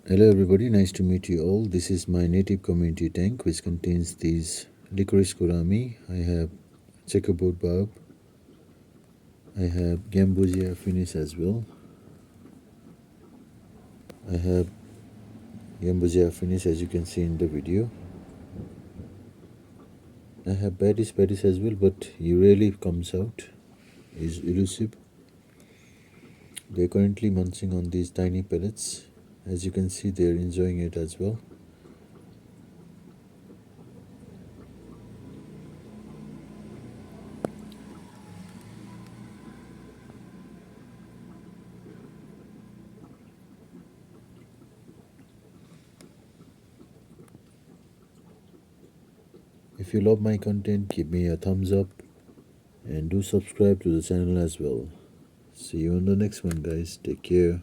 Hello everybody, nice to meet you all. This is my native community tank which contains these licorice gourami. I have checkerboard barb. I have Gambusia affinis as well. I have Gambusia affinis as you can see in the video. I have Batis as well, but he rarely comes out. He's elusive. They're currently munching on these tiny pellets. As you can see, they're enjoying it as well. If you love my content, give me a thumbs up and do subscribe to the channel as well. See you on the next one, guys. Take care.